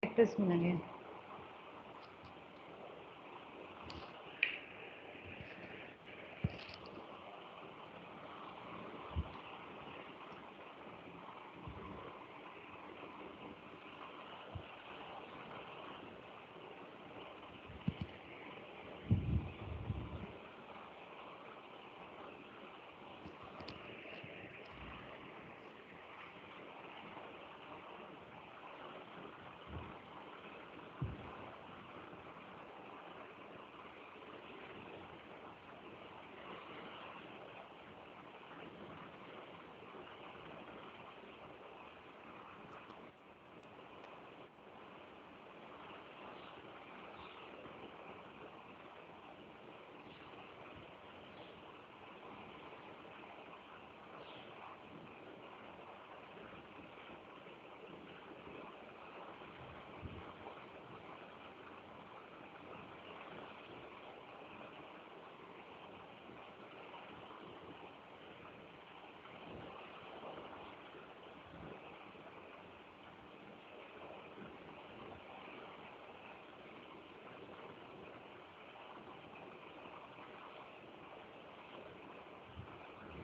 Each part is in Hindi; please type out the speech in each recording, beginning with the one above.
फैक्टर्स मिलेंगे।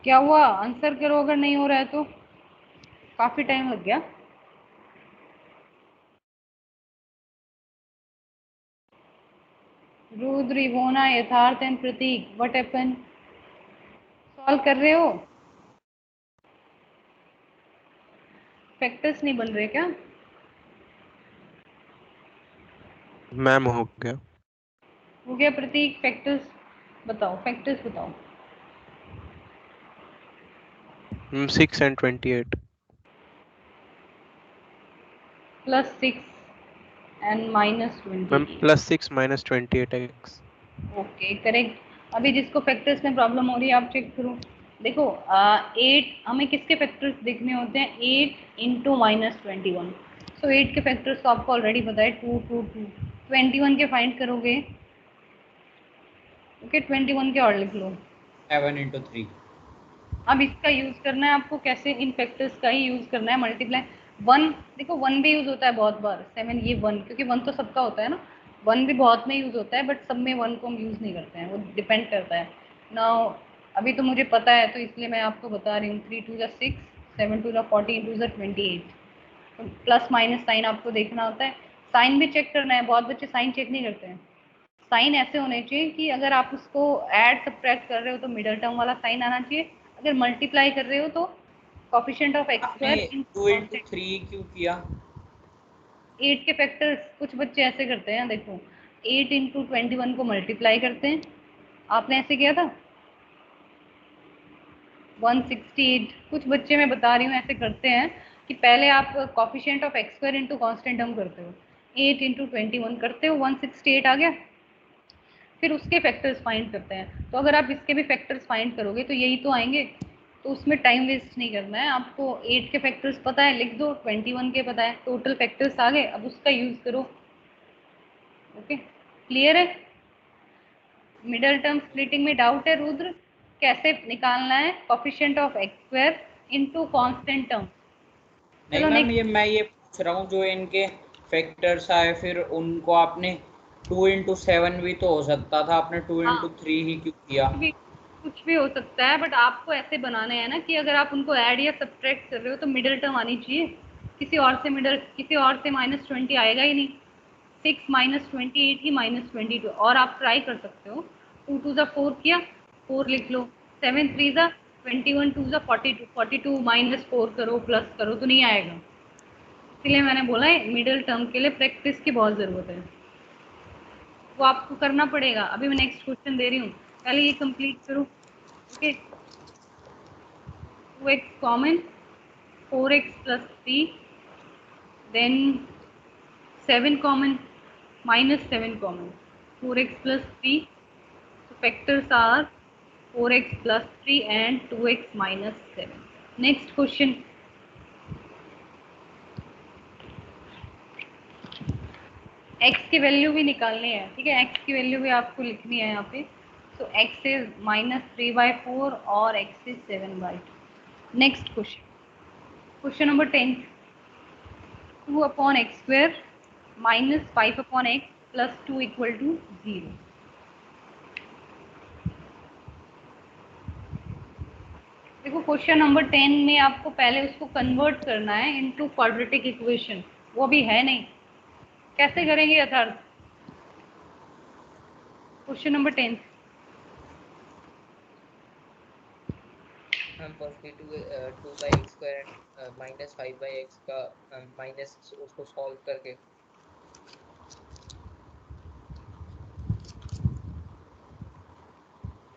क्या हुआ, आंसर करो अगर नहीं हो रहा है तो। काफी टाइम लग गया। Rudra, Ivona, Yatharth and Prateek, what happen? Solve कर रहे हो? फैक्टर्स नहीं बन रहे क्या? मैम हो गया। हो गया प्रतीक? फैक्टर्स बताओ, फैक्टर्स बताओ। 6 and 28। +6 and ma'am -28। +6 - 28x। Okay, correct. अभी जिसको फैक्टर्स में प्रॉब्लम हो रही है आप चेक करो। देखो 8 हमें किसके फैक्टर्स देखने होते हैं? 8 इंटू -21। सो 8 के फैक्टर्स तो आपको ऑलरेडी पता है, 2 2 2। 21 के फाइंड करोगे। ओके, 21 के और लिख लो। 7 into 3। अब इसका यूज करना है आपको, कैसे? इन फैक्टर्स का ही यूज करना है, मल्टीप्लाई। 1, देखो 1 भी यूज होता है बहुत बार। 7 ये 1, क्योंकि 1 तो सबका होता है ना। 1 भी बहुत में यूज होता है, बट सब में 1 को हम यूज नहीं करते हैं, वो डिपेंड करता है। नाउ अभी तो मुझे पता है, तो इसलिए मैं आपको बता रही हूँ। 3 2 ज़ा 6, 7 2 ज़ा 14, 2 ज़ा 28। तो प्लस माइनस साइन आपको देखना होता है। साइन भी चेक करना है, बहुत बच्चे साइन चेक नहीं करते हैं। साइन ऐसे होने चाहिए कि अगर आप उसको ऐड सब्ट्रैक्ट कर रहे हो तो मिडल टर्म वाला साइन आना चाहिए। अगर मल्टीप्लाई कर रहे हो तो कोफिशिएंट ऑफ एक्स आपने स्क्वायर इन 2 into 3 क्यों किया? 8 के फैक्टर्स कुछ बच्चे ऐसे करते हैं, देखो 8 इंटू 21 को मल्टीप्लाई करते हैं। आपने ऐसे किया था 168। कुछ बच्चे, मैं बता रही हूँ, ऐसे करते हैं कि पहले आप coefficient of x square into constant term करते हो, 8 इंटू 21 करते हो, 168 आ गया। फिर उसके फैक्टर्स फाइंड करते हैं। तो अगर आप इसके भी फैक्टर्स फाइंड करोगे तो यही तो आएंगे। तो उसमें टाइम वेस्ट नहीं करना है आपको। 8 के फैक्टर्स पता है, लिख दो। 21 के पता है, टोटल फैक्टर्स आ गए, अब उसका यूज करो। ओके, क्लियर है? मिडल टर्म स्प्लिटिंग में डाउट है रुद्र? कैसे निकालना है coefficient of x square into constant term? नहीं चलो मैम, नेक्स्ट। मैं ये पूछ रहा हूँ जो इनके फैक्टर्स आए फिर उनको आपने 2 into 7 भी तो हो सकता था, आपने 2 हाँ, into 3 ही क्यों किया? कुछ भी हो सकता है, बट आपको ऐसे बनाने हैं ना कि अगर आप उनको ऐड या सब्ट्रैक्ट कर रहे हो तो मिडिल टर्म आनी चाहिए। किसी और से -20 आएगा ही नहीं। 6 -28 ही -22। और आप ट्राई कर सकते हो। 2 2 ज़ा 4 किया, 4 लिख लो। 7 3 ज़ा 21, 2 ज़ा 42, 42 -4 करो, प्लस करो तो नहीं आएगा। इसलिए मैंने बोला है मिडिल टर्म के लिए प्रैक्टिस की बहुत ज़रूरत है, वो आपको करना पड़ेगा। अभी मैं नेक्स्ट क्वेश्चन दे रही हूँ, पहले ये कंप्लीट करो। Okay, 2x common, 4x plus 3, then 7 common, -7 common, 4x plus 3. So factors are 4x plus 3 and 2x minus 7. Next question. x की वैल्यू भी निकालनी है, ठीक है? x की वैल्यू भी आपको लिखनी है यहाँ पे। सो x इज -3/4 और x is 7/2। Next question number 10। 2 upon x square -5/x + 2 = 0। देखो क्वेश्चन नंबर 10 में आपको पहले उसको कन्वर्ट करना है इनटू क्वाड्रेटिक इक्वेशन, वो भी है नहीं। कैसे करेंगे यथार्थ? क्वेश्चन नंबर 10 हम फर्स्ट 2/x² -5/x का माइनस उसको सॉल्व करके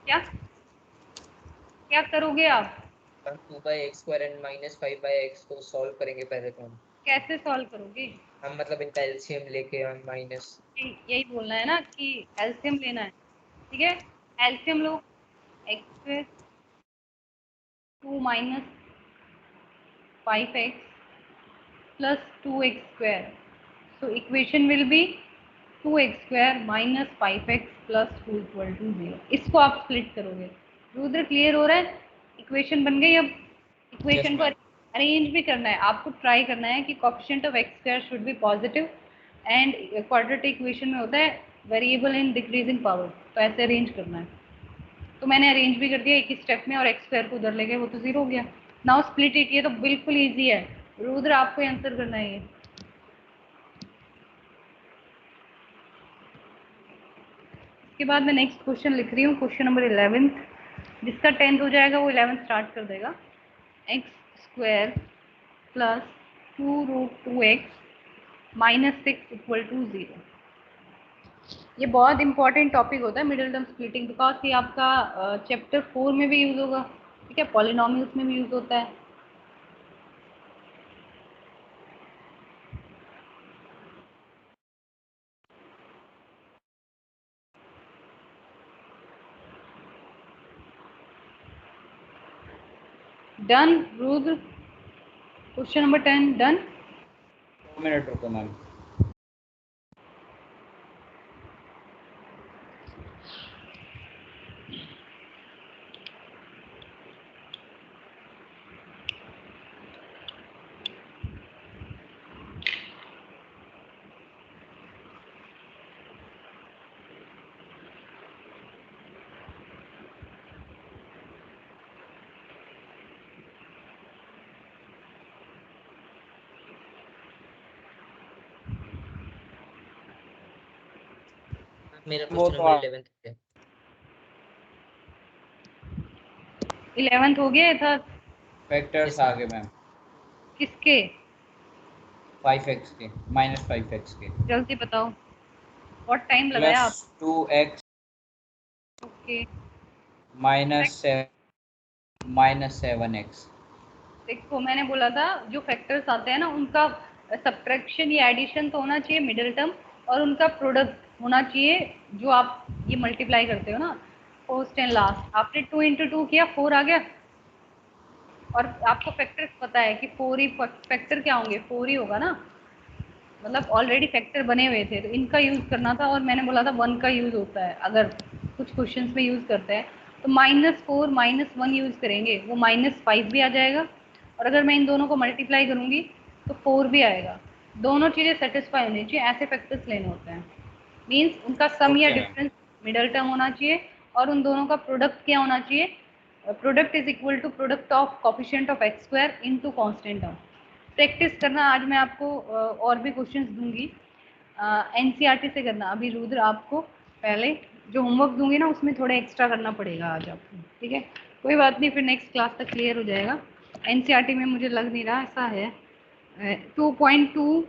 क्या क्या करोगे आप? हम 2/x² एंड -5/x को सॉल्व करेंगे पहले तो हम कैसे सॉल्व करोगे? मतलब इनका एलसीएम लेके हम माइनस यही बोलना है ना कि एलसीएम लेना है। ठीक है, LCM low. x² 2 - 5x + 2x²। So equation will be 2x² - 5x + 2 = 0। इसको आप स्प्लिट करोगे। रुद्र क्लियर हो रहा है? इक्वेशन बन गई। अब इक्वेशन को अरेंज भी करना है आपको, ट्राई करना है कि coefficient of x² should be positive and quadratic equation में होता है वेरिएबल इन डिक्रीजिंग पावर, तो ऐसे अरेंज करना है। तो मैंने अरेंज भी कर दिया एक ही स्टेप में, और x² को उधर ले गए, वो तो 0 हो गया। नाउ स्प्लिट इट, ये तो बिल्कुल ईजी है। रुद्र आपको आंसर करना है ये। इसके बाद मैं नेक्स्ट क्वेश्चन लिख रही हूँ, क्वेश्चन नंबर 11। जिसका 10th हो जाएगा वो 11 स्टार्ट कर देगा। x² + 2√2x - 6 = 0। ये बहुत इंपॉर्टेंट टॉपिक होता है मिडिल टर्म स्प्लिटिंग, बिकॉज ये आपका चैप्टर 4 में भी यूज होगा। ठीक है, पॉलिनॉमियल्स में भी यूज होता है। Done Rudra? Question number 10 done? 2 minute रुको मैम। मेरा वो क्वेश्चन तो नंबर 11 है। 11th हो गया था। फैक्टर्स आ गए मैम। किसके? 5x के -5x के जल्दी बताओ, बहुत टाइम लगाया आप। +2x okay, -7x। देखो मैंने बोला था जो फैक्टर्स आते हैं ना उनका सब्ट्रैक्शन या एडिशन तो होना चाहिए मिडिल टर्म, और उनका प्रोडक्ट होना चाहिए जो आप ये मल्टीप्लाई करते हो ना फर्स्ट एंड लास्ट। आपने 2 × 2 किया 4 आ गया, और आपको फैक्टर्स पता है कि 4 ही फैक्टर क्या होंगे, 4 ही होगा ना, मतलब ऑलरेडी फैक्टर बने हुए थे, तो इनका यूज़ करना था। और मैंने बोला था 1 का यूज़ होता है, अगर कुछ क्वेश्चंस में यूज़ करते हैं तो -4 - 1 यूज़ करेंगे, वो -5 भी आ जाएगा। और अगर मैं इन दोनों को मल्टीप्लाई करूँगी तो 4 भी आएगा। दोनों चीज़ें सेटिस्फाई होनी चाहिए, ऐसे फैक्टर्स लेने होते हैं। मीन्स उनका सम या okay ma'am. Difference middle term होना चाहिए, और उन दोनों का प्रोडक्ट क्या होना चाहिए, product is equal to product of coefficient of x² into constant term. Practice करना, आज मैं आपको और भी क्वेश्चंस दूंगी, एनसीईआरटी से करना। अभी रुद्र आपको पहले जो होमवर्क दूंगी ना उसमें थोड़ा एक्स्ट्रा करना पड़ेगा आज आपको। ठीक है, कोई बात नहीं, फिर नेक्स्ट क्लास तक क्लियर हो जाएगा। एनसीईआरटी में मुझे लग नहीं रहा ऐसा है। 2.2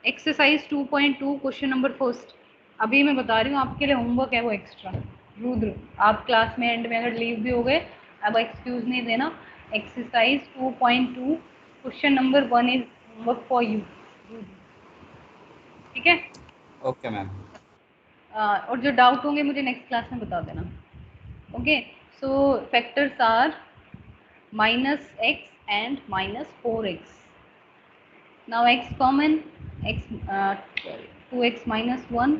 एक्सरसाइज 2.2 क्वेश्चन नंबर फर्स्ट अभी मैं बता रही हूँ आपके लिए, होमवर्क है वो एक्स्ट्रा। रुद्र आप क्लास में एंड में अगर लीव भी हो गए, अब एक्सक्यूज नहीं देना। Exercise 2.2 question number 1 is homework for you. ठीक है, ओके मैम। और जो डाउट होंगे मुझे नेक्स्ट क्लास में बता देना। Okay, so factors are -x and -4x। Now x common, x 2x - 1,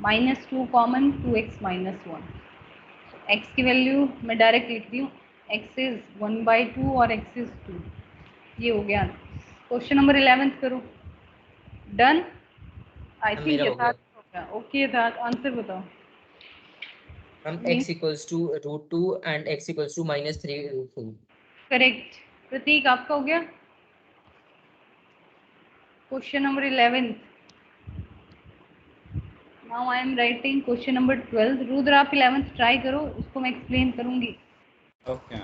-2 common, 2x - 1। x की वैल्यू मैं डायरेक्ट लिख रही हूँ, x इज 1/2 और x इज 2। ये हो गया। क्वेश्चन नंबर 11 करो। डन। आई हाँ, थिंक मेरा हो गया। यथार्थ हो गया। ओके यथार्थ आंसर बताओ। हम x equals to √2 and x equals to -3√2। Correct. Prateek आपका हो गया। Question number 11। Now I am writing question number 12। Rudra आप 11th ट्राई करो, उसको मैं एक्सप्लेन करूंगी। ओके।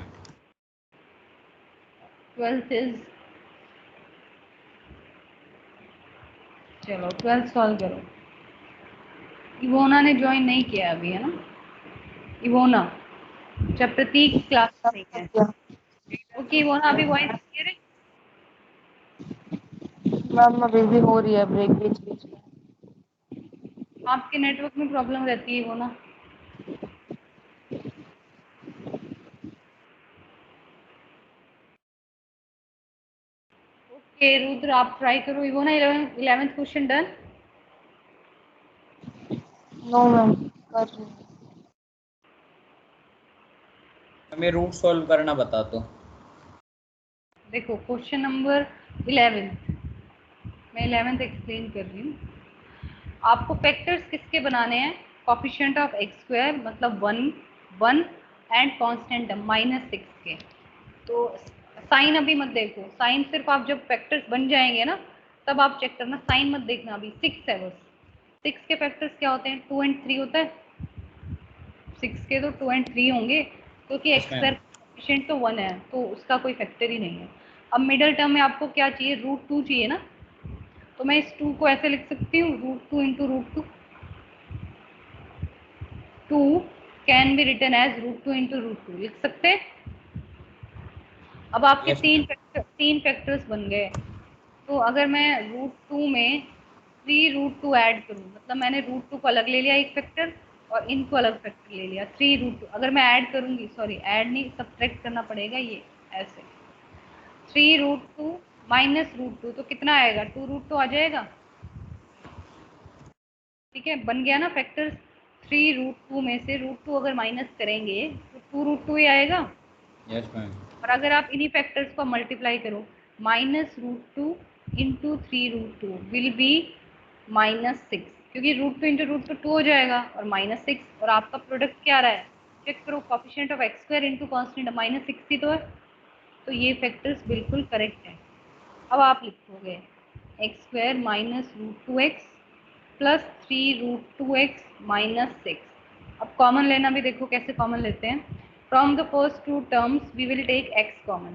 12th इज, चलो 12th सॉल्व करो। इवोना ने ज्वाइन नहीं किया अभी, है ना? इवोना, अच्छा प्रतीक क्लास में है। ओके इवोना, अभी वॉइस क्लियर है? मैम अभी भी हो रही है ब्रेक बीच बीच में। आपके नेटवर्क में प्रॉब्लम रहती है इवोना। ओके रुद्र आप ट्राई करो। Ivona 11th question done. No ma'am कर रही हूँ। हमें रूट सॉल्व करना बता दो। देखो क्वेश्चन नंबर 11, मैं 11th एक्सप्लेन कर रही हूँ। आपको फैक्टर्स किसके बनाने हैं? कोफिशिएंट ऑफ एक्स स्क्वायर मतलब 1 एंड कांस्टेंट -6 के। तो साइन अभी मत देखो, साइन सिर्फ आप जब फैक्टर्स बन जाएंगे ना तब आप चेक करना, साइन मत देखना। अभी 6 है बस। 6 के फैक्टर्स क्या होते हैं? 2 एंड 3 होता है। 6 के तो 2 एंड 3 होंगे, क्योंकि x yes square ma'am. Coefficient तो 1 है तो उसका कोई फैक्टर ही नहीं है। अब मिडल टर्म में आपको क्या चाहिए? √2 चाहिए ना, तो मैं इस 2 को ऐसे लिख सकती हूँ, √2 into √2। 2 can be written as √2 into √2 लिख सकते हैं। अब आपके यस तीन मैम। फैक्टर्स बन गए। तो अगर मैं √2 में 3√2 ऐड करूँ, मतलब मैंने √2 को अलग ले लिया एक फैक्टर और इनको अलग फैक्टर ले लिया 3√2। अगर मैं ऐड करूँगी, सॉरी ऐड नहीं, सब्ट्रैक्ट करना पड़ेगा, ये ऐसे 3√2 -√2 तो कितना आएगा? 2√2 आ जाएगा। ठीक है, बन गया ना फैक्टर्स। 3√2 में से √2 अगर माइनस करेंगे तो 2√2 ही आएगा। Yes ma'am. और अगर आप इन्हीं फैक्टर्स को मल्टीप्लाई करो, -√2 इंटू 3√2 विल बी -6, क्योंकि √2 इंटू √2 2 हो जाएगा और -6, और आपका प्रोडक्ट क्या आ रहा है? चेक करो, coefficient of x square into constant -6 ही तो है। तो ये फैक्टर्स बिल्कुल करेक्ट है। अब आप लिखोगे x square -√2x plus 3√2x -6। अब कॉमन लेना भी देखो कैसे कॉमन लेते हैं। From the first two terms we will take x common,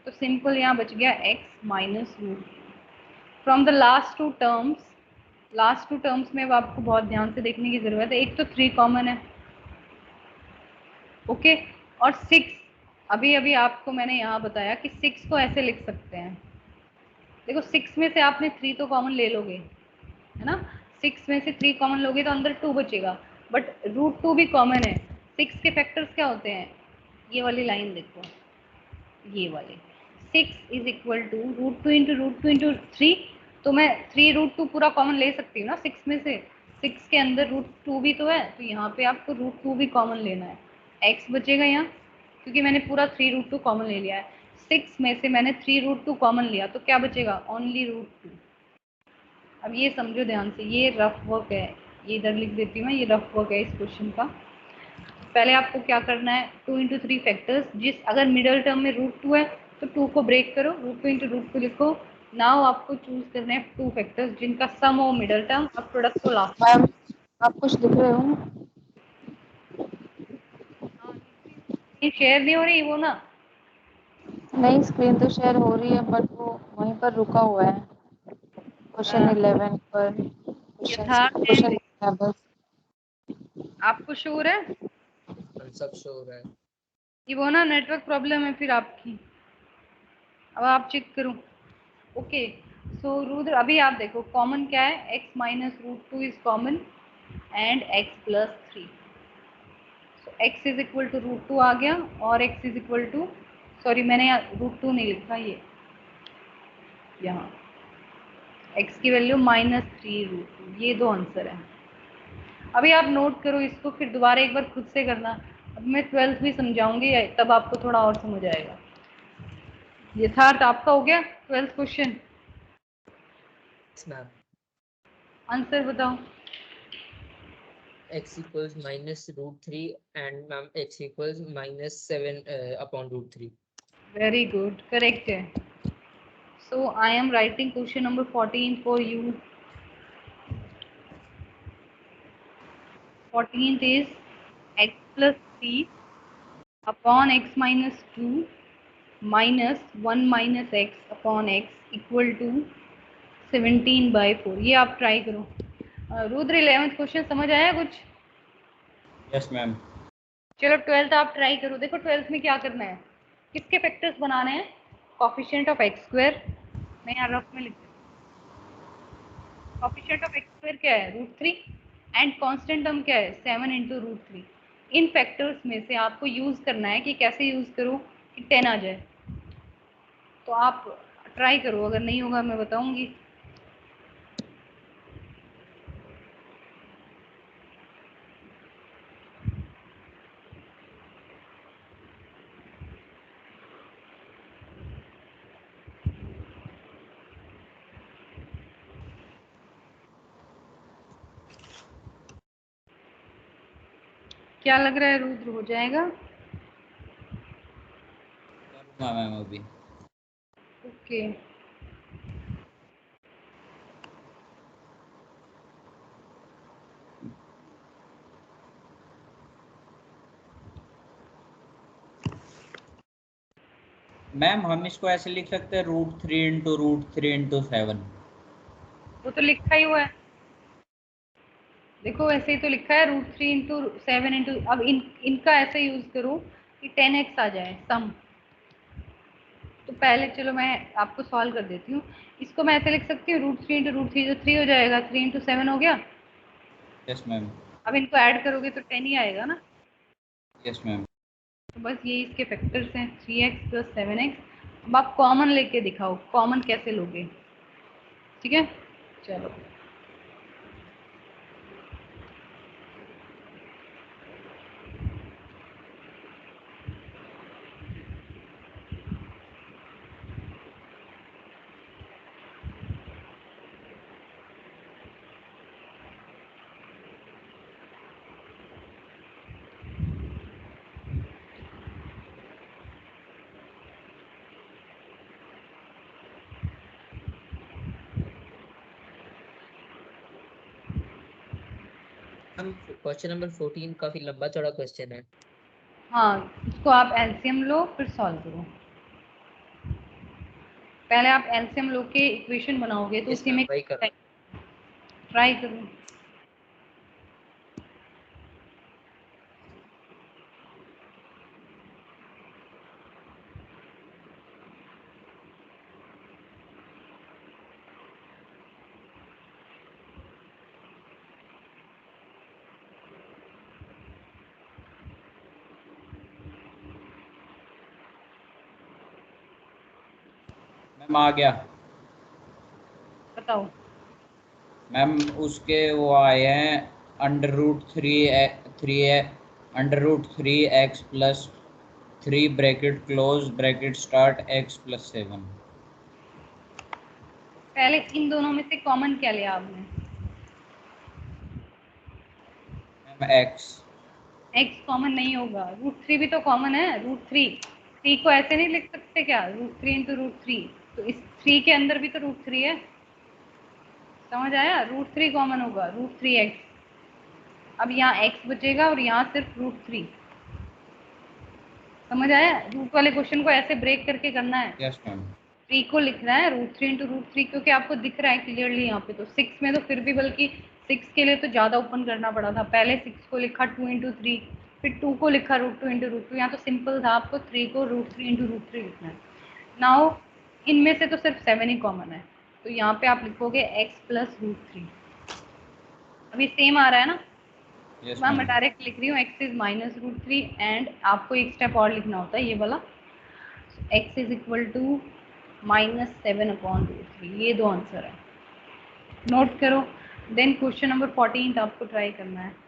तो सिंपल यहाँ बच गया x -√2। From the last two terms में अब आपको बहुत ध्यान से देखने की ज़रूरत है। एक तो 3 कॉमन है, ओके, और 6। अभी अभी आपको मैंने यहाँ बताया कि 6 को ऐसे लिख सकते हैं। देखो 6 में से आपने 3 तो कॉमन ले लोगे, है ना? 6 में से 3 कॉमन लोगे तो अंदर 2 बचेगा, बट √2 भी कॉमन है। 6 के फैक्टर्स क्या होते हैं? ये वाली लाइन देखो, ये वाले 6 is equal to √2 into √2 into 3। तो मैं 3√2 पूरा कॉमन ले सकती हूँ ना 6 में से। 6 के अंदर √2 भी तो है, तो यहाँ पे आपको √2 भी कॉमन लेना है। x बचेगा यहाँ, क्योंकि मैंने पूरा 3√2 कॉमन ले लिया है। 6 में से मैंने 3√2 कॉमन लिया तो क्या बचेगा? ओनली √2। अब ये समझो ध्यान से, ये रफ वर्क है, ये इधर लिख देती हूँ मैं, ये रफ वर्क है इस क्वेश्चन का। पहले आपको क्या करना है? 2 इंटू 3 फैक्टर्स, जिस अगर मिडल टर्म में √2 है तो 2 को ब्रेक करो, √2 इंटू √2 लिखो। नाउ आपको चूज करना है 2 फैक्टर्स जिनका सम हो मिडल टर्म और प्रोडक्ट को लास्ट। मैम आप कुछ लिख रहे हो? ये शेयर नहीं हो रही वो ना? नहीं स्क्रीन तो शेयर हो रही है बट वो वहीं पर रुका हुआ है क्वेश्चन 11 पर। यथार्थ क्वेश्चन एंड है बस। आपको श्योर है? हम सब शो हो रहा है। ये वो ना नेटवर्क प्रॉब्लम है फिर आपकी। अब आप चेक करो। ओके, सो रुद्र अभी आप देखो कॉमन क्या है? x -√2 is common and x plus 3। So x is equal to √2 आ गया और x is equal to, sorry मैंने यहाँ √2 नहीं लिखा, ये यहाँ x की वैल्यू -3√2, ये दो आंसर है। अभी आप नोट करो इसको, फिर दोबारा एक बार खुद से करना। अब मैं 12th भी समझाऊंगी तब आपको थोड़ा और समझ आएगा। यथार्थ आपका हो गया 12th क्वेश्चन? मैम आंसर बताओ। x equals minus root 3 and ma'am x equals minus 7 upon root 3. Very good, correct है। So I am writing question number 14 for you. 14th is x plus 3 upon x minus 2 minus 1 minus x upon x equal to 17/4। ये आप ट्राई करो। रुद्र 11th क्वेश्चन समझ आया कुछ? Yes ma'am. चलो 12th आप ट्राई करो। देखो 12th में क्या करना है, किसके फैक्टर्स बनाने हैं? कोफिशिएंट ऑफ एक्स स्क्वायर, मैं यहाँ रफ में लिख देती हूँ। कोफिशिएंट ऑफ एक्स स्क्वायर क्या है? √3 एंड कांस्टेंट टर्म क्या है? 7 इंटू √3। इन फैक्टर्स में से आपको यूज करना है कि कैसे यूज करो कि 10 आ जाए। तो आप ट्राई करो, अगर नहीं होगा मैं बताऊंगी। क्या लग रहा है रुद्र, हो जाएगा? करूँगा मैम अभी। ओके मैम हम इसको ऐसे लिख सकते हैं √3 वो तो लिखा ही हुआ है। देखो ऐसे ही तो लिखा है √3 × 7 अब इनका ऐसे यूज करो कि 10x आ जाए सम। तो पहले चलो मैं आपको सॉल्व कर देती हूँ। इसको मैं ऐसे लिख सकती हूँ √3 × √3 जो 3 हो जाएगा, 3 × 7 हो गया। Yes ma'am. अब इनको ऐड करोगे तो 10 ही आएगा ना। Yes ma'am. तो बस ये इसके फैक्टर्स हैं, 3x + 7x। अब आप कॉमन लेके दिखाओ, कॉमन कैसे लोगे? ठीक है चलो। हम क्वेश्चन नंबर 14 काफी लंबा चौड़ा क्वेश्चन है। हाँ, इसको आप एलसीएम लो फिर सॉल्व करो। पहले आप एलसीएम लो के इक्वेशन बनाओगे तो Yes, उसी ma'am, में वही कर रहा हूँ। ट्राई करो। मैम आ गया। बताओ। मैम उसके वो आए हैं √3x + 3 bracket close bracket start x + 7। पहले इन दोनों में से कॉमन क्या लिया आपने? Ma'am x। x कॉमन नहीं होगा, √3 भी तो कॉमन है। √3 को ऐसे नहीं लिख सकते क्या? √3 × √3। तो इस 3 के अंदर भी तो √3 है। समझ आया? √3 कॉमन होगा, √3x। अब यहाँ x बचेगा और यहाँ सिर्फ √3। समझ आया? रूट वाले क्वेश्चन को ऐसे ब्रेक करके करना है। Yes ma'am. 3 को लिख रहा है √3 × √3 क्योंकि आपको दिख रहा है क्लियरली यहाँ पे। तो 6 में तो फिर भी, बल्कि 6 के लिए तो ज़्यादा ओपन करना पड़ा था। पहले 6 को लिखा 2 × 3, फिर 2 को लिखा √2 × √2। यहाँ तो सिंपल था, आपको 3 को √3 × √3 लिखना है। नाउ इनमें से तो सिर्फ 7 ही कॉमन है, तो यहाँ पे आप लिखोगे x + √3। अभी सेम आ रहा है ना? यस मैं मैम। डायरेक्ट लिख रही हूँ x इज -√3 एंड आपको एक स्टेप और लिखना होता है ये वाला, x इज इक्वल टू -7/√3। ये दो आंसर है, नोट करो। देन क्वेश्चन नंबर 14 आपको ट्राई करना है।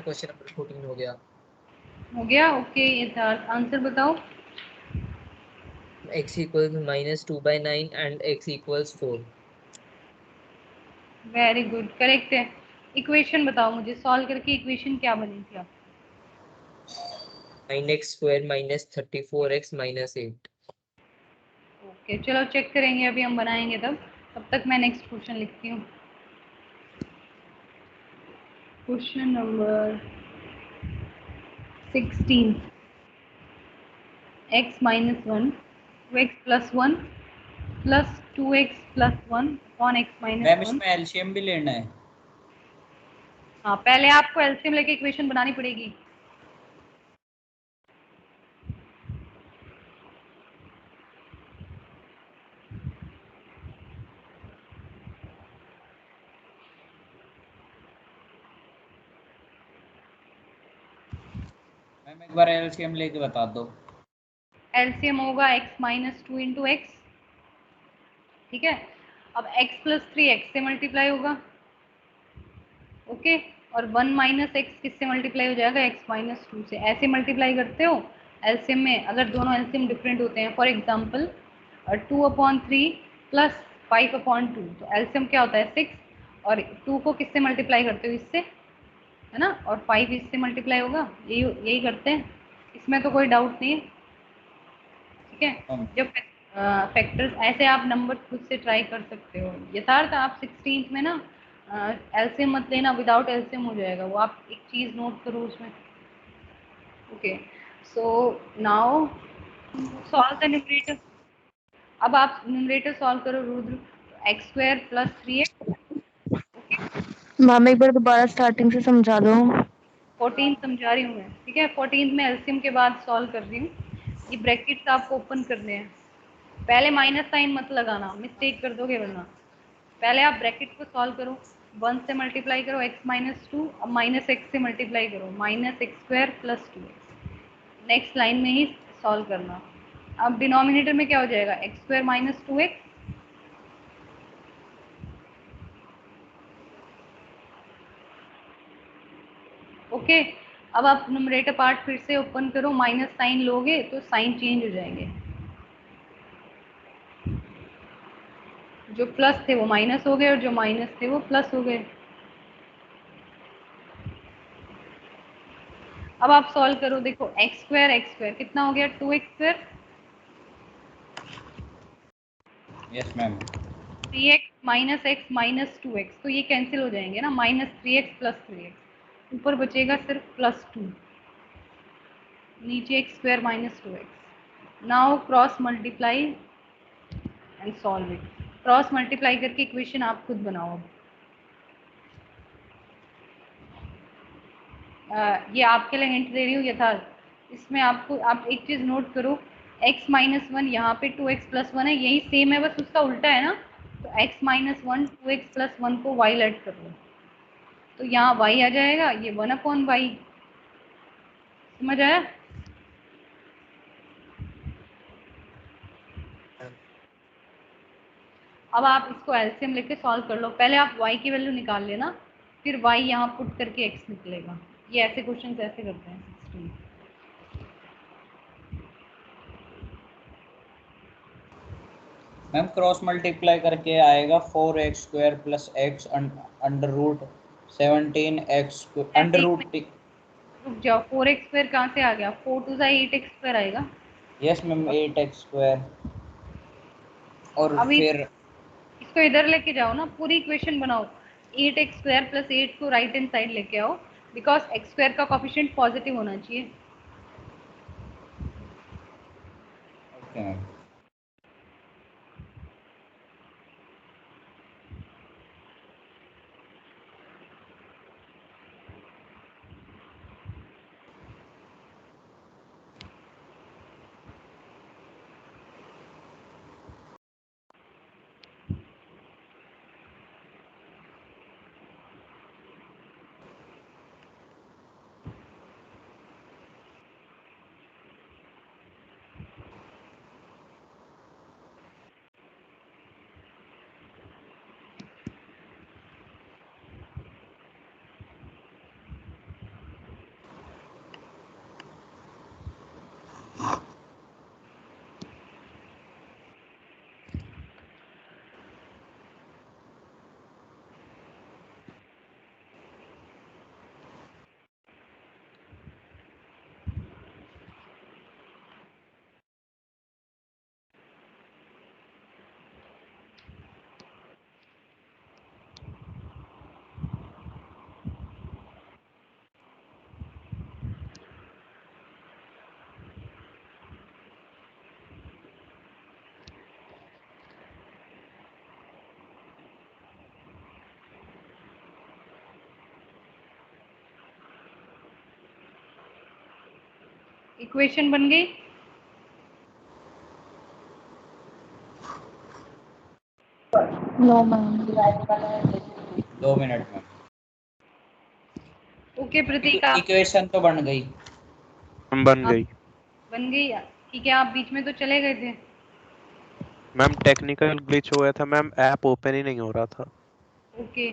क्वेश्चन नंबर 14 हो गया। हो गया, ओके। यथार्थ आंसर बताओ। x equals -2/9 and x equals 4। Very good, correct है। इक्वेशन बताओ मुझे, सॉल्व करके इक्वेशन क्या बनी थी आप? 9x² - 34x - 8। ओके, चलो चेक करेंगे, अभी हम बनाएंगे तब। तब तक मैं नेक्स्ट क्वेश्चन लिखती हूँ। Question number 16, x -1 2x + 1 + 2x + 1 upon x ma'am -1। इसमें एलसीएम भी लेना है। हाँ, पहले आपको एलसीएम लेके इक्वेशन बनानी पड़ेगी। मैम एक बार एलसीएम लेके बता दो। एलसीएम होगा x -2 × x, ठीक है। अब x + 3 x से मल्टीप्लाई होगा, ओके। और 1 - x किससे मल्टीप्लाई हो जाएगा? x - 2 से। ऐसे मल्टीप्लाई करते हो एलसीएम में, अगर दोनों एलसीएम डिफरेंट होते हैं। फॉर एग्जांपल 2/3 + 5/2, तो एलसीएम क्या होता है? 6। और 2 को किससे मल्टीप्लाई करते हो? इससे, है ना। और 5 इससे मल्टीप्लाई होगा, यही यही करते हैं। इसमें तो कोई डाउट नहीं है, ठीक है। जब फैक्टर्स ऐसे, आप नंबर खुद से ट्राई कर सकते हो। यथार्थ आप 16th में ना एलसीएम मत लेना, विदाउट एलसीएम हो जाएगा वो। आप एक चीज़ नोट करो उसमें, okay. So now solve the numerator. अब आप न्यूमरेटर सॉल्व करो रुद्र। x² + 3x, मैम एक बार दोबारा स्टार्टिंग से समझा दो। 14 समझा रही हूँ मैं, ठीक है। 14 में एलसीएम के बाद सॉल्व कर रही हूँ। ये ब्रैकेट्स आपको ओपन करने हैं। पहले माइनस साइन मत लगाना, मिस्टेक कर दोगे वरना। पहले आप ब्रैकेट को सॉल्व करो, 1 से मल्टीप्लाई करो x -2, अब -x से मल्टीप्लाई करो -x² + 2x। नेक्स्ट लाइन में ही सॉल्व करना। अब डिनोमिनेटर में क्या हो जाएगा? x² - 2x, okay. अब आप न्यूमरेटर पार्ट फिर से ओपन करो, माइनस साइन लोगे तो साइन चेंज हो जाएंगे। जो प्लस थे वो माइनस हो गए और जो माइनस थे वो प्लस हो गए। अब आप सॉल्व करो, देखो x² कितना हो गया? 2x²। Yes ma'am. 3x - x - 2x, तो ये कैंसिल हो जाएंगे ना। -3x + 3x, ऊपर बचेगा सिर्फ +2, नीचे x² - 2x। Now cross multiply and solve it. Cross multiply करके इक्वेशन आप खुद बनाओ। अब ये आपके लिए हिंट दे रही हूँ यथार्थ। इसमें आपको, आप एक चीज़ नोट करो, x - 1 यहाँ पे 2x + 1 है, यही सेम है, बस उसका उल्टा है ना। तो x - 1 2x + 1 को y ऐड कर लो, तो यहाँ y आ जाएगा, ये 1/y। समझ आया? अब आप इसको एलसीएम लेके सॉल्व कर लो। पहले आप y की वैल्यू निकाल लेना, फिर y यहाँ पुट करके x निकलेगा। ये ऐसे क्वेश्चन ऐसे करते हैं 16। मैम क्रॉस मल्टीप्लाई करके आएगा 4x² + x √17x √। रुक जाओ, 4x² कहाँ से आ गया? 4 2 8x² आएगा। यस मैम 8x² और अभी फिर इसको इधर लेके जाओ ना, पूरी इक्वेशन बनाओ। 8x² + 8 को राइट हैंड साइड लेके आओ, बिकॉज x² का कोफिशिएंट पॉजिटिव होना चाहिए। Okay ma'am. इक्वेशन बन गई? No ma'am. 2 मिनट में। ओके प्रतीक, आप इक्वेशन तो बन गई। बन गई बन गई? ठीक है, आप बीच में तो चले गए थे। मैम। टेक्निकल ग्लिच हो गया था मैम, ऐप ओपन ही नहीं हो रहा था। ओके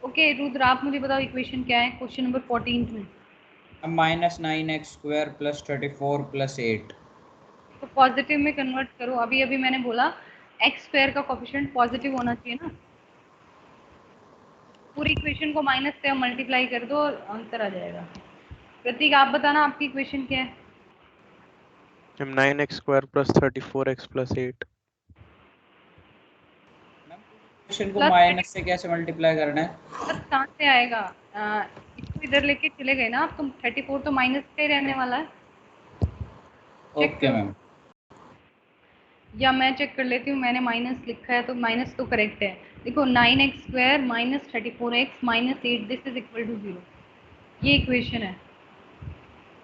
ओके रुद्र, आप मुझे बताओ इक्वेशन क्या है क्वेश्चन नंबर 14 में? -9x² + 34 + 8। तो पॉजिटिव में कन्वर्ट करो। अभी अभी मैंने बोला एक्स स्क्वायर का कोफिशिएंट पॉजिटिव होना चाहिए ना। पूरी इक्वेशन को माइनस से मल्टीप्लाई कर दो और आंसर आ जाएगा। प्रतीक आप बताना आपकी इक्वेशन क्या है? Ma'am 9x² + 34x + 8। Ma'am equation को प्लस माइनस से कैसे मल्टीप्लाई करना है? प्लस कहाँ से आएगा? इसको इधर लेके चले गए ना आप, तुम 34 तो माइनस से रहने वाला है। चेक ओके करो, मैम। या मैं चेक कर लेती हूँ। मैंने माइनस लिखा है तो माइनस तो करेक्ट है। देखो 9x² - 34x - 8 this is equal to 0। ये इक्वेशन है।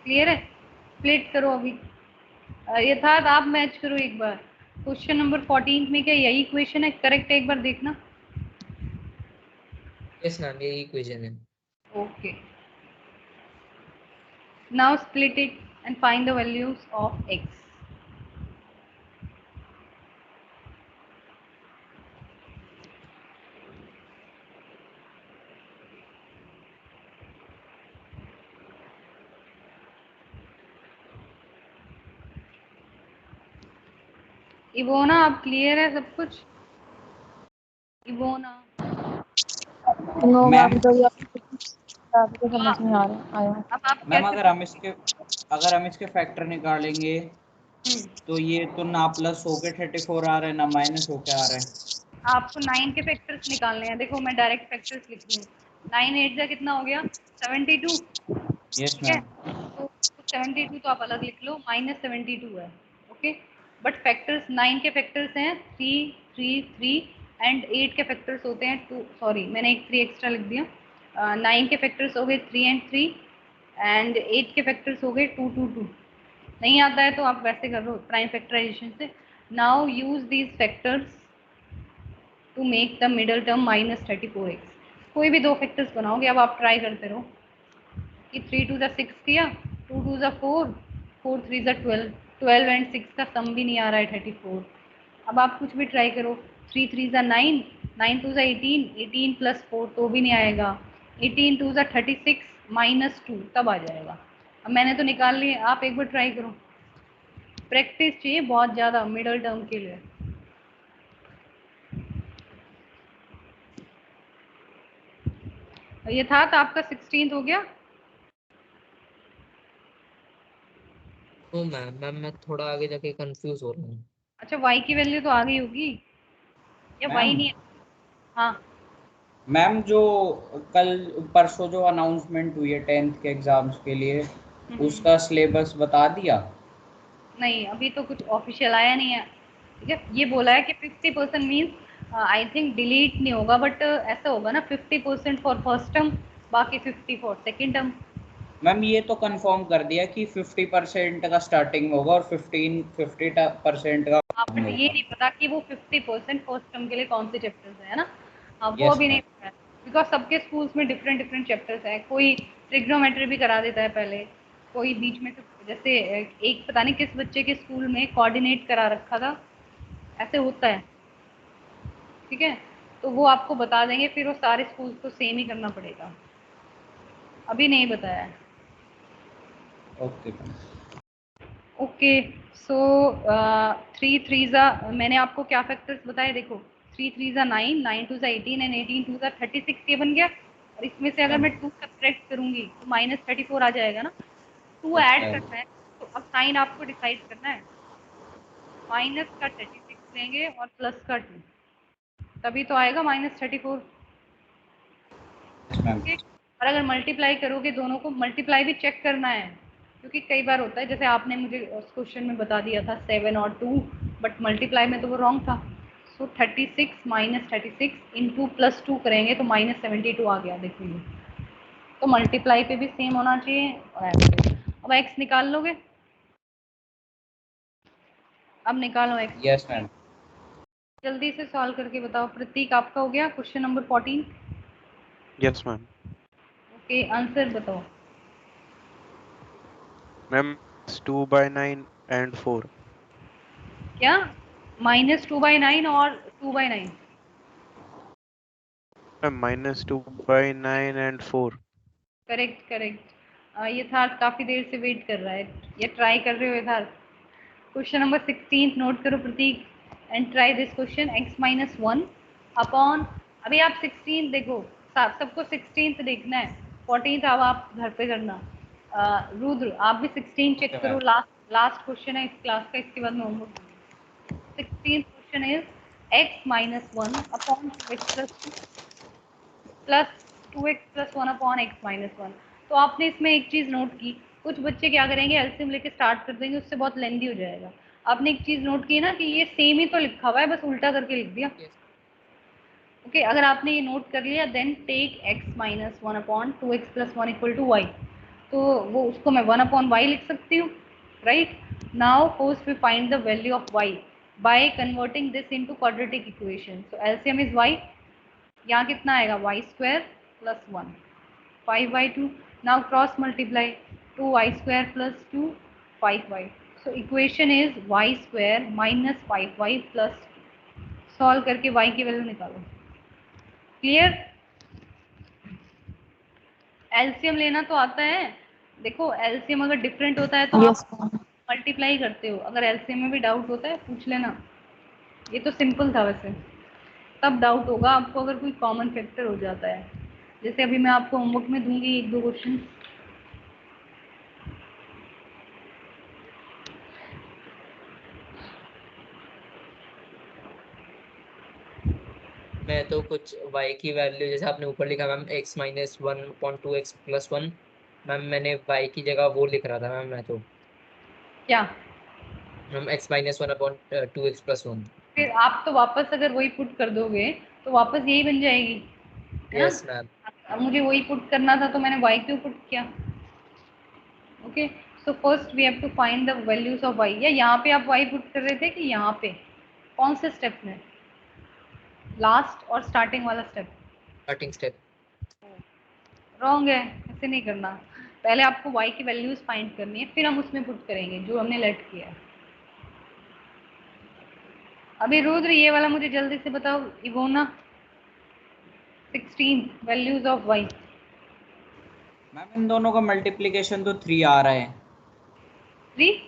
क्लियर है? स्प्लिट करो अभी। यथार्थ आप मैच करो एक बार। क्वेश्चन नंबर 14 में क्या यही इक्वेशन है? करेक्ट है, एक बार देखना। यस मैम, ये इक्वेशन है। Okay, now split it and find the values of x। Iwona, आप क्लियर है सब कुछ? इवोना नो मैम मैम, तो ये आपको समझ नहीं आ रहा आया। अब आप मैम कैसे? अगर हम इसके फैक्टर निकालेंगे तो ये तो ना प्लस होके 34 आ रहा है, ना माइनस होके आ रहा है। आपको 9 के फैक्टर्स निकालने हैं। देखो मैं डायरेक्ट फैक्टर्स लिख रही हूँ। 9 8 का कितना हो गया? 72। यस ठीक है, मैम। तो 72 तो आप अलग लिख लो, -72 है। ओके, बट फैक्टर्स 9 के फैक्टर्स हैं 3 3 3 एंड 8 के फैक्टर्स होते हैं 2। सॉरी, मैंने एक 3 एक्स्ट्रा लिख दिया। 9 के फैक्टर्स हो गए 3 एंड 3 एंड 8 के फैक्टर्स हो गए 2 2 2। नहीं आता है तो आप वैसे कर लो प्राइम फैक्टराइजेशन से। Now use these factors to make the middle term -34x। कोई भी दो फैक्टर्स बनाओगे। अब आप ट्राई करते रहो कि 3 2 6 किया, 2 2 4, 4 3 12, 12 एंड 6 का सम भी नहीं आ रहा है 34। अब आप कुछ भी ट्राई करो। 3 3 9, 9 2 18, 18 + 4 तो भी नहीं आएगा। 18 2 36 -2 तब आ जाएगा। अब मैंने तो निकाल लिए, आप एक बार ट्राई करो। प्रैक्टिस चाहिए बहुत ज़्यादा मिडल टर्म के लिए। ये था तो आपका 16 हो गया। नो मैम, मैं थोड़ा आगे जाके कंफ्यूज हो रहा हूँ। अच्छा, y की वैल्यू तो आ गई होगी या y मैम नहीं है? हाँ मैम जो कल परसों जो अनाउंसमेंट हुई है 10th के एग्जाम्स के लिए, उसका सिलेबस बता दिया? नहीं, अभी तो कुछ ऑफिशियल आया नहीं है। ठीक है, ये बोला है कि 50% मीन्स आई थिंक डिलीट नहीं होगा, बट ऐसा होगा ना 50% फॉर फर्स्ट टर्म, बाकी 50 फॉर सेकेंड टर्म। मैम ये तो कंफर्म कर दिया कि 50% का स्टार्टिंग होगा और 50% का हाँ, बाद बट में ये होगा। नहीं पता कि वो 50% फर्स्ट टर्म के लिए कौन से चैप्टर्स है ना। हाँ, वो यस अभी नहीं मैम। पता है। बिकॉज सबके स्कूल्स में डिफरेंट डिफरेंट चैप्टर्स हैं। कोई ट्रिग्नोमेट्री भी करा देता है पहले, कोई बीच में से, जैसे एक पता नहीं किस बच्चे के स्कूल में कोऑर्डिनेट करा रखा था, ऐसे होता है। ठीक है, तो वो आपको बता देंगे, फिर वो सारे स्कूल्स को सेम ही करना पड़ेगा। अभी नहीं बताया है। Okay ma'am. ओके, सो 3 3 मैंने आपको क्या फैक्टर्स बताए देखो। 3 3 9, 9 2 18 एंड 18 2 36 ये बन गया। और इसमें से अगर मैं 2 सब्ट्रैक्ट करूंगी तो -34 आ जाएगा ना। 2 यस ऐड मैम। करना है, तो अब साइन आपको डिसाइड करना है। माइनस का 36 लेंगे और प्लस का 2, तभी तो आएगा -34। Yes ma'am. ओके, और अगर मल्टीप्लाई करोगे दोनों को, मल्टीप्लाई भी चेक करना है, क्योंकि कई बार होता है जैसे आपने मुझे उस क्वेश्चन में बता दिया था 7 और 2, बट मल्टीप्लाई में तो वो रॉन्ग था। सो 36 - 36 इंटू +2 करेंगे तो -72 आ गया। देखिए, तो मल्टीप्लाई पे भी सेम होना चाहिए और ऐसे। अब x निकाल लोगे? अब निकालो x। Yes ma'am. जल्दी से सॉल्व करके बताओ। प्रतीक आपका हो गया question number 14। Yes ma'am. Okay answer बताओ। Ma'am 2/9 and 4। क्या -2/9 और 2/9? Ma'am -2/9 and 4। Correct correct. Yatharth काफी देर से वेट कर रहा है, ये ट्राई कर रहे हो यथार्थ। क्वेश्चन नंबर 16 नोट करो Prateek and try this question. x-1 upon, अभी आप 16 देखो, सबको 16th देखना है, 14th अब आप घर पे करना। रुद्र आप भी 16 चेक Okay, करो, ma'am. लास्ट क्वेश्चन है इस क्लास का, इसके बाद मैं homework. 16th question is x-1 upon 2x plus 1 upon x-1। तो आपने इसमें एक चीज नोट की, कुछ बच्चे क्या करेंगे एलसीएम लेके स्टार्ट कर देंगे, उससे बहुत लेंदी हो जाएगा। आपने एक चीज नोट की ना कि ये सेम ही तो लिखा हुआ है, बस उल्टा करके लिख दिया। Yes. ओके अगर आपने ये नोट कर लिया, then take x-1 upon 2x plus 1 equal to y। तो वो उसको मैं 1 अपॉन y लिख सकती हूँ, right. Now first we find the value of y by converting this into quadratic equation. So LCM is y, यहाँ कितना आएगा y² plus 1, 5/2। Now cross multiply, 2y² plus 2, 5y। So equation is y² minus 5y plus 2। Solve करके y की वैल्यू निकालो। क्लियर? एलसीएम लेना तो आता है। देखो एलसीएम अगर डिफरेंट होता है तो यस आप मैम। मल्टीप्लाई करते हो, अगर एलसीएम में भी डाउट होता है पूछ लेना। ये तो सिंपल था वैसे, तब डाउट होगा आपको अगर कोई कॉमन फैक्टर हो जाता है। जैसे अभी मैं आपको होमवर्क में दूंगी एक दो क्वेश्चन। मैं तो कुछ y की वैल्यू जैसे आपने ऊपर लिखा ma'am x-1 upon 2x plus 1, ma'am मैंने y की जगह वो लिख रहा था मैम, मैं तो क्या ma'am x-1 upon 2x plus 1। फिर आप तो वापस अगर वही पुट कर दोगे तो वापस यही बन जाएगी, है यस ना। मैम। अब मुझे वही पुट करना था तो मैंने y क्यों पुट किया। Okay so first we have to find the values of y। या यहाँ पे आप y पुट कर रहे थे कि यहाँ पे, कौन से स्टेप में, लास्ट और स्टार्टिंग वाला स्टेप? Starting step. रॉन्ग है, ऐसे नहीं करना। पहले आपको y की वैल्यूज फाइंड करनी है, फिर हम उसमें पुट करेंगे जो हमने लेट किया है। अभी रुद्र ये वाला मुझे जल्दी से बताओ, Iwona 16 values of y। Ma'am इन दोनों का मल्टीप्लिकेशन तो 3 आ रहा है। 3?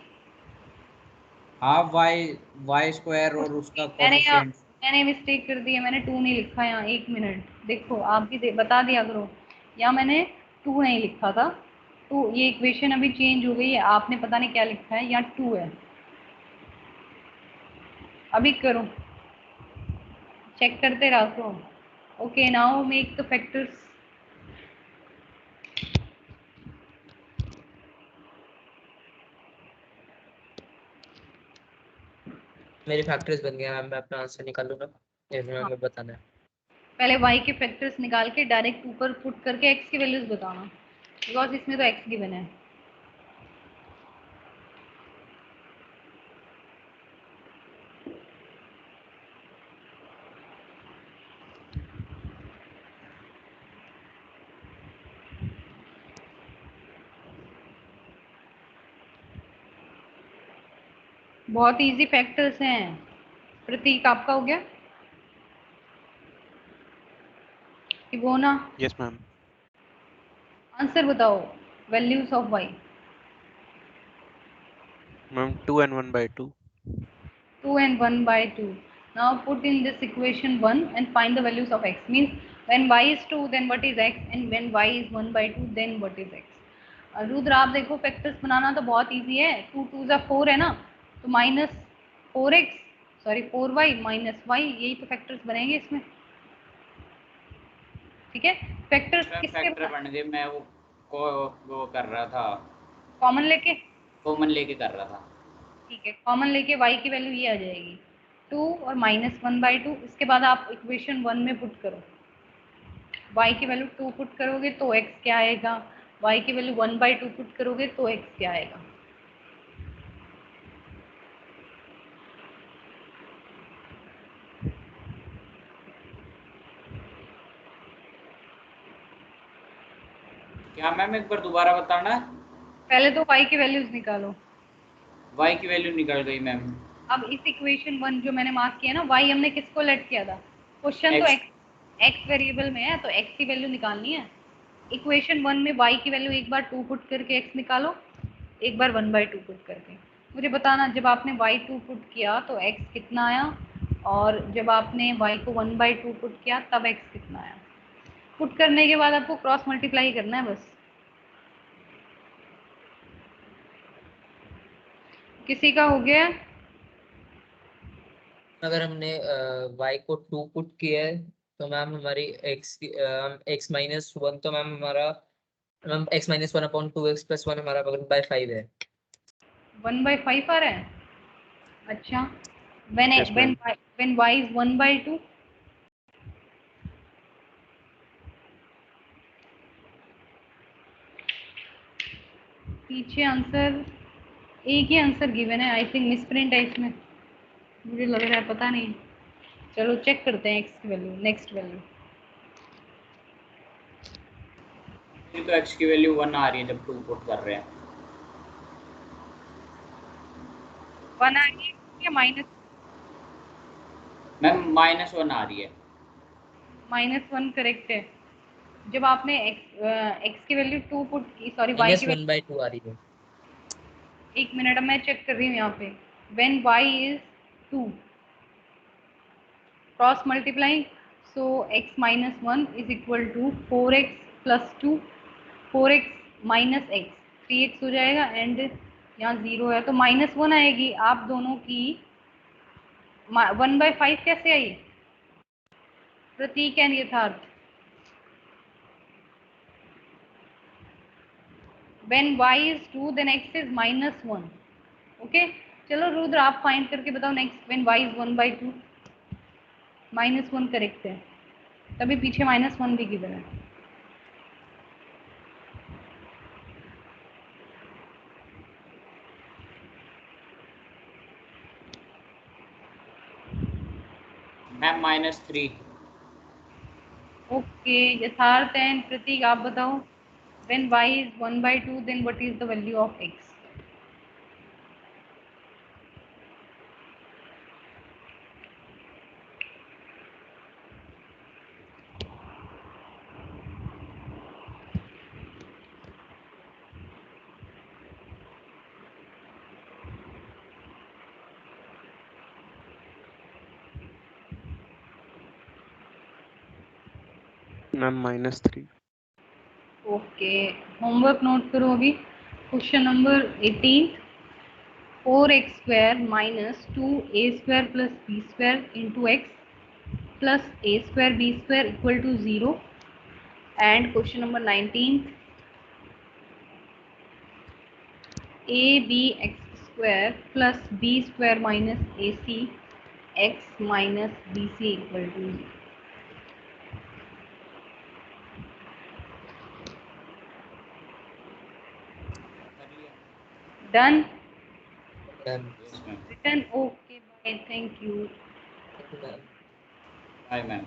हाफ y² और उसका मैंने कोफिशिएंट। मैंने मिस्टेक कर दी है, मैंने 2 नहीं लिखा यहाँ, एक मिनट देखो आप भी बता दिया करो। यहाँ मैंने 2 नहीं लिखा था, तो ये इक्वेशन अभी चेंज हो गई है, आपने पता नहीं क्या लिखा है, यहाँ 2 है। अभी करो, चेक करते रहो। Okay now make the factors. मेरे फैक्टर्स बन गए मैम, मैं अपना आंसर निकाल लूंगा, इसमें हाँ हमें बताना है। पहले y के फैक्टर्स निकाल के डायरेक्ट ऊपर पुट करके x की वैल्यूज बताना, बिकॉज इसमें तो x गिवन है। बहुत इजी फैक्टर्स हैं। प्रतीक आपका हो गया? Iwona yes ma'am. आंसर बताओ, values of y। Ma'am 2 and 1/2। 2 and 1/2। Now put in this equation 1 and find the values of x. Means when y is 2 then what is x, and when y is 1/2 then what is x. Rudra आप देखो फैक्टर्स बनाना तो बहुत इजी है, 2 2 जा 4 है ना, तो -4x, sorry 4y minus y, यही तो फैक्टर्स बनेंगे इसमें। ठीक है फैक्टर्स इसमें किसके फैक्टर बन गए, मैं को वो कर रहा था, कॉमन लेके। कॉमन लेके कर रहा था। ठीक है कॉमन लेके y की वैल्यू ये आ जाएगी 2 और -1/2। इसके बाद आप इक्वेशन 1 में पुट करो, y की वैल्यू 2 पुट करोगे तो x क्या आएगा, y की वैल्यू 1/2 पुट करोगे तो x क्या आएगा। क्या मैम एक बार दोबारा बताना। पहले तो y की वैल्यूज निकालो। y की वैल्यू निकल गई मैम। अब इस इक्वेशन 1 जो मैंने मार्क किया ना, y हमने किसको लेट किया था? क्वेश्चन तो x वेरिएबल में है, तो x की वैल्यू निकालनी है। इक्वेशन 1 में y की वैल्यू एक बार 2 पुट करके x निकालो, एक बार 1/2 पुट करके। मुझे बताना जब आपने y2 पुट किया तो x कितना आया, और जब आपने y को 1/2 पुट किया तब x कितना आया। पुट करने के बाद आपको क्रॉस मल्टीप्लाई करना है बस। किसी का हो गया? अगर हमने y को 2 पुट किया है तो मैम हमारी x माइनस 1, तो मैम हमारा ma'am x minus 1 upon 2x plus 1 हमारा 1/5 है। 1/5 आ रहा है। अच्छा, when Yes, ma'am. when y is 1/2, पीछे आंसर एक ही आंसर गिवन है। आई थिंक मिसप्रिंट है इसमें, मुझे लग रहा है, पता नहीं। चलो चेक करते हैं x की वैल्यू, नेक्स्ट वैल्यू। ये तो x की वैल्यू 1 आ रही है जब 2 पुट कर रहे हैं। 1 आ रही है या माइनस? मैम -1 आ रही है। -1 करेक्ट है। जब आपने x की वैल्यू 2 पुट की, सॉरी y की वैल्यू, -1/2 आ रही है। एक मिनट मैं चेक कर रही हूँ यहाँ पे। when y is 2, cross multiply, so x minus 1 is equal to 4x plus 2, 4x minus x, 3x हो जाएगा, एंड यहाँ 0 है तो -1 आएगी। आप दोनों की 1/5 कैसे आई? प्रतीक एंड यथार्थ। when y is 2 then x is -1। Okay, चलो रुद्र आप फाइंड करके बताओ next. when y is 1/2, -1 correct है, तभी पीछे -1 भी गिवन है। मैम -3। ओके, यथार्थ एंड प्रतीक आप बताओ। when y is 1/2 then what is the value of x? Ma'am -3। Okay, homework note करो अभी। Question number 18, 4x² minus 2a² plus b² into x plus a² b² equal to 0, and question number 19, abx² plus b² minus ac x minus bc equal to 0। Done, yes ma'am. Written. Okay, bye, thank you. Bye ma'am.